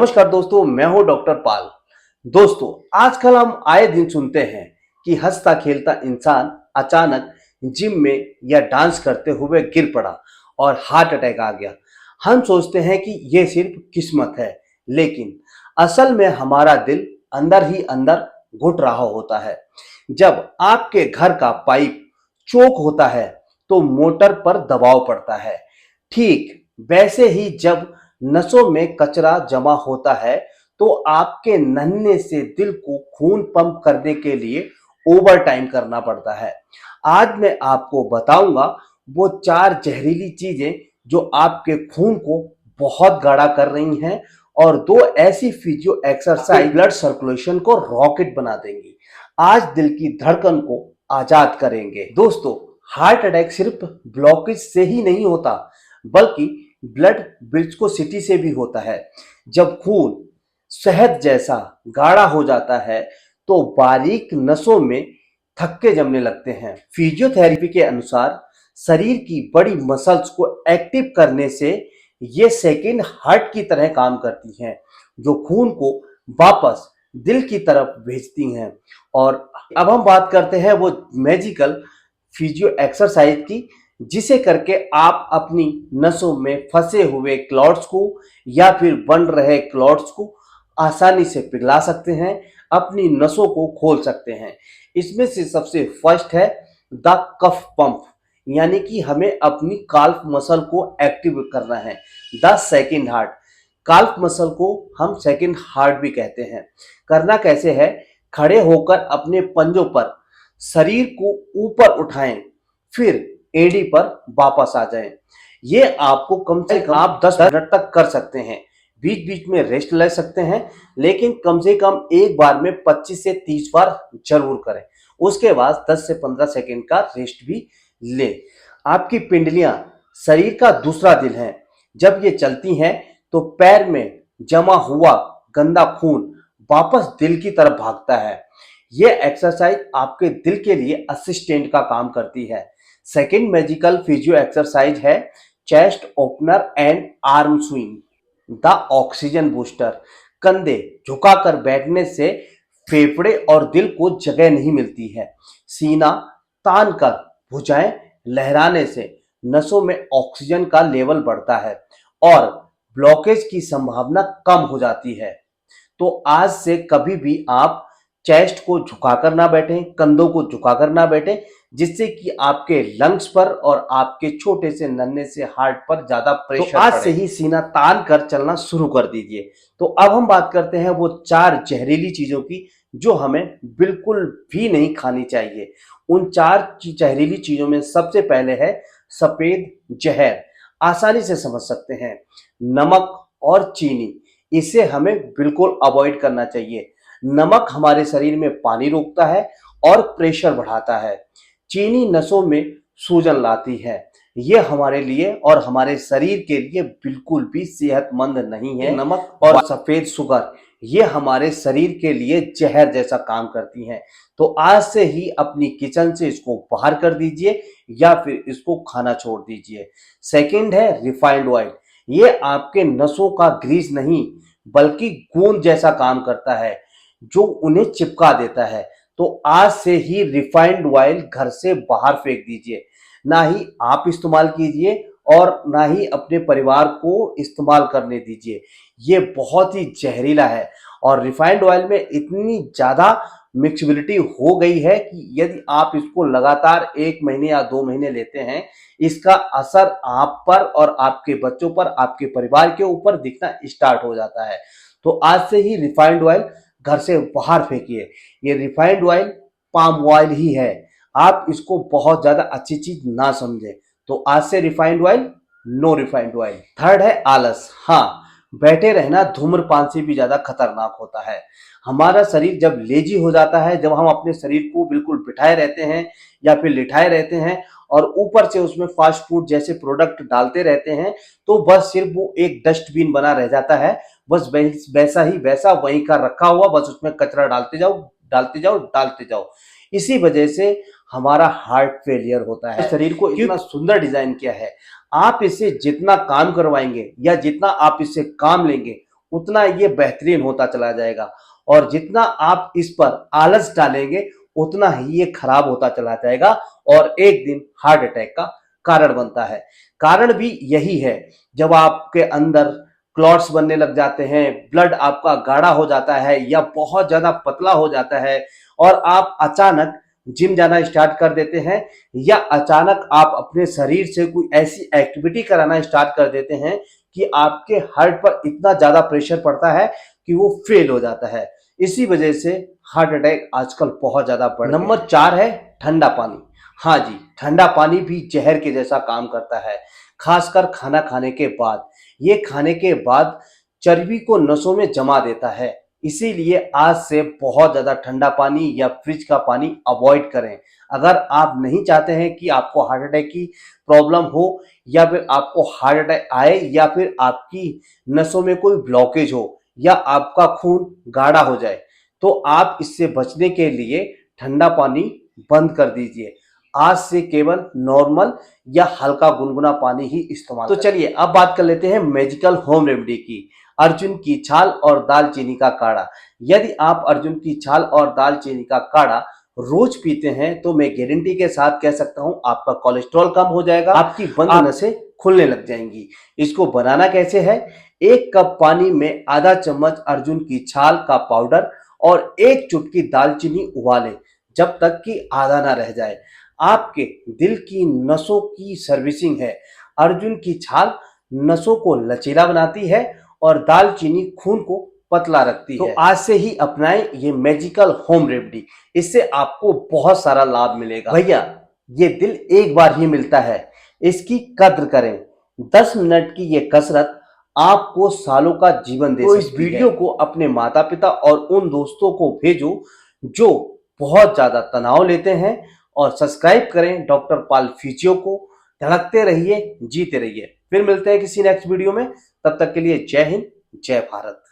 नमस्कार दोस्तों, मैं हूं डॉक्टर पाल। दोस्तों, आजकल हम आए दिन सुनते हैं कि हंसता खेलता इंसान अचानक जिम में या डांस करते हुए गिर पड़ा और हार्ट अटैक आ गया। हम सोचते हैं कि यह सिर्फ किस्मत है, लेकिन असल में हमारा दिल अंदर ही अंदर घुट रहा होता है। जब आपके घर का पाइप चोक होता है तो मोटर पर दबाव पड़ता है। ठीक वैसे ही जब नसों में कचरा जमा होता है तो आपके नन्हे से दिल को खून पंप करने के लिए ओवर टाइम करना पड़ता है। आज मैं आपको बताऊंगा वो 4 जहरीली चीजें जो आपके खून को बहुत गाढ़ा कर रही हैं और 2 ऐसी फिजियो एक्सरसाइज ब्लड सर्कुलेशन को रॉकेट बना देंगी। आज दिल की धड़कन को आजाद करेंगे। दोस्तों, हार्ट अटैक सिर्फ ब्लॉकेज से ही नहीं होता, बल्कि ब्लड विस्कोसिटी से भी होता है। जब खून शहद जैसा गाढ़ा हो जाता है तो बारीक नसों में थक्के जमने लगते हैं। फिजियोथेरेपी के अनुसार शरीर की बड़ी मसल्स को एक्टिव करने से ये सेकंड हार्ट की तरह काम करती हैं, जो खून को वापस दिल की तरफ भेजती हैं। और अब हम बात करते हैं वो मैजिकल फिजियो एक्सरसाइज की, जिसे करके आप अपनी नसों में फंसे हुए क्लॉट्स को या फिर बन रहे क्लॉट्स को आसानी से पिघला सकते हैं, अपनी नसों को खोल सकते हैं। इसमें से सबसे फर्स्ट है द कफ पंप, यानी कि हमें अपनी काल्फ मसल को एक्टिव करना है। द सेकंड हार्ट, काल्फ मसल को हम सेकंड हार्ट भी कहते हैं। करना कैसे है? खड़े होकर अपने पंजों पर शरीर को ऊपर उठाएं, फिर एडी पर वापस आ जाएं। ये आपको कम से कम आप 10 मिनट तक कर सकते हैं। बीच बीच में रेस्ट ले सकते हैं, लेकिन कम से कम एक बार में 25 से 30 बार जरूर करें। उसके बाद 10 से 15 सेकंड का रेस्ट भी ले। आपकी पिंडलियां शरीर का दूसरा दिल है। जब ये चलती हैं तो पैर में जमा हुआ गंदा खून वापस दिल की तरफ भागता है। ये एक्सरसाइज आपके दिल के लिए असिस्टेंट का काम करती है। सेकेंड मैजिकल फिजियो एक्सरसाइज है chest opener and arm swing the oxygen booster. कंधे झुकाकर बैठने से फेफड़े और दिल को जगह नहीं मिलती है। सीना तान कर भुजाएं लहराने से नसों में ऑक्सीजन का लेवल बढ़ता है और ब्लॉकेज की संभावना कम हो जाती है। तो आज से कभी भी आप चेस्ट को झुकाकर ना बैठें, कंधों को झुकाकर ना बैठें, जिससे कि आपके लंग्स पर और आपके छोटे से नन्हे से हार्ट पर ज्यादा प्रेशर। तो आज से ही सीना तान कर चलना शुरू कर दीजिए। तो अब हम बात करते हैं वो 4 जहरीली चीजों की जो हमें बिल्कुल भी नहीं खानी चाहिए। उन 4 जहरीली चीजों में सबसे पहले है सफेद जहर। आसानी से समझ सकते हैं, नमक और चीनी। इसे हमें बिल्कुल अवॉइड करना चाहिए। नमक हमारे शरीर में पानी रोकता है और प्रेशर बढ़ाता है। चीनी नसों में सूजन लाती है। ये हमारे लिए और हमारे शरीर के लिए बिल्कुल भी सेहतमंद नहीं है। नमक और सफेद शुगर ये हमारे शरीर के लिए जहर जैसा काम करती हैं। तो आज से ही अपनी किचन से इसको बाहर कर दीजिए या फिर इसको खाना छोड़ दीजिए। सेकंड है रिफाइंड ऑयल। ये आपके नसों का ग्रीस नहीं, बल्कि गोंद जैसा काम करता है, जो उन्हें चिपका देता है। तो आज से ही रिफाइंड ऑयल घर से बाहर फेंक दीजिए। ना ही आप इस्तेमाल कीजिए और ना ही अपने परिवार को इस्तेमाल करने दीजिए। ये बहुत ही जहरीला है और रिफाइंड ऑयल में इतनी ज्यादा मिक्सबिलिटी हो गई है कि यदि आप इसको लगातार 1 महीने या 2 महीने लेते हैं, इसका असर आप पर और आपके बच्चों पर, आपके परिवार के ऊपर दिखना स्टार्ट हो जाता है। तो आज से ही रिफाइंड ऑयल घर से बाहर फेंकिए। ये रिफाइंड ऑयल पाम ऑयल ही है। आप इसको बहुत ज्यादा अच्छी चीज ना समझें। तो आज से refined oil, no refined oil. Third है आलस। हाँ, बैठे रहना धूम्रपान से भी ज्यादा खतरनाक होता है। हमारा शरीर जब लेजी हो जाता है, जब हम अपने शरीर को बिल्कुल बिठाए रहते हैं या फिर लिटाए रहते हैं और ऊपर से उसमें फास्ट फूड जैसे प्रोडक्ट डालते रहते हैं, तो बस सिर्फ वो एक डस्टबिन बना रह जाता है। बस वैसा ही वैसा वहीं का रखा हुआ, बस उसमें कचरा डालते जाओ डालते जाओ डालते जाओ। इसी वजह से हमारा हार्ट फेलियर होता है। शरीर को इतना सुंदर डिजाइन किया है, आप इससे जितना काम करवाएंगे या जितना आप इससे काम लेंगे, उतना ये बेहतरीन होता चला जाएगा। और जितना आप इस पर आलस डालेंगे उतना ही ये खराब होता चला जाएगा और एक दिन हार्ट अटैक का कारण बनता है। कारण भी यही है, जब आपके अंदर क्लॉट्स बनने लग जाते हैं, ब्लड आपका गाढ़ा हो जाता है या बहुत ज्यादा पतला हो जाता है और आप अचानक जिम जाना स्टार्ट कर देते हैं या अचानक आप अपने शरीर से कोई ऐसी एक्टिविटी कराना स्टार्ट कर देते हैं कि आपके हार्ट पर इतना ज्यादा प्रेशर पड़ता है कि वो फेल हो जाता है। इसी वजह से हार्ट अटैक आजकल बहुत ज्यादा बढ़ गया। नंबर 4 है ठंडा पानी। हाँ जी, ठंडा पानी भी जहर के जैसा काम करता है, खासकर खाना खाने के बाद। ये खाने के बाद चर्बी को नसों में जमा देता है, इसीलिए आज से बहुत ज्यादा ठंडा पानी या फ्रिज का पानी अवॉइड करें। अगर आप नहीं चाहते हैं कि आपको हार्ट अटैक की प्रॉब्लम हो या फिर आपको हार्ट अटैक आए या फिर आपकी नसों में कोई ब्लॉकेज हो या आपका खून गाढ़ा हो जाए, तो आप इससे बचने के लिए ठंडा पानी बंद कर दीजिए। आज से केवल नॉर्मल या हल्का गुनगुना पानी ही इस्तेमाल तो चलिए अब बात कर लेते हैं मैजिकल होम रेमेडी की, अर्जुन की छाल और दालचीनी का काढ़ा। यदि आप अर्जुन की छाल और दालचीनी का काढ़ा रोज पीते हैं तो मैं गारंटी के साथ कह सकता हूं आपका कोलेस्ट्रॉल कम हो जाएगा, आपकी बंद नसें खुलने लग जाएंगी। इसको बनाना कैसे है? 1 कप पानी में आधा चम्मच अर्जुन की छाल का पाउडर और 1 चुटकी दालचीनी उबालें जब तक कि आधा ना रह जाए। आपके दिल की नसों की सर्विसिंग है। अर्जुन की छाल नसों को लचीला बनाती है और दालचीनी खून को पतला रखती है। तो आज से ही अपनाएं ये मैजिकल होम रेमेडी, इससे आपको बहुत सारा लाभ मिलेगा। भैया ये दिल एक बार ही मिलता है, इसकी कद्र करें। 10 मिनट की ये कसरत आपको सालों का जीवन दे सकती है। तो इस वीडियो को अपने माता पिता और उन दोस्तों को भेजो जो बहुत ज्यादा तनाव लेते हैं और सब्सक्राइब करें डॉक्टर पाल फिजियो को। धड़कते रहिए, जीते रहिए। फिर मिलते हैं किसी नेक्स्ट वीडियो में, तब तक के लिए जय हिंद, जय भारत।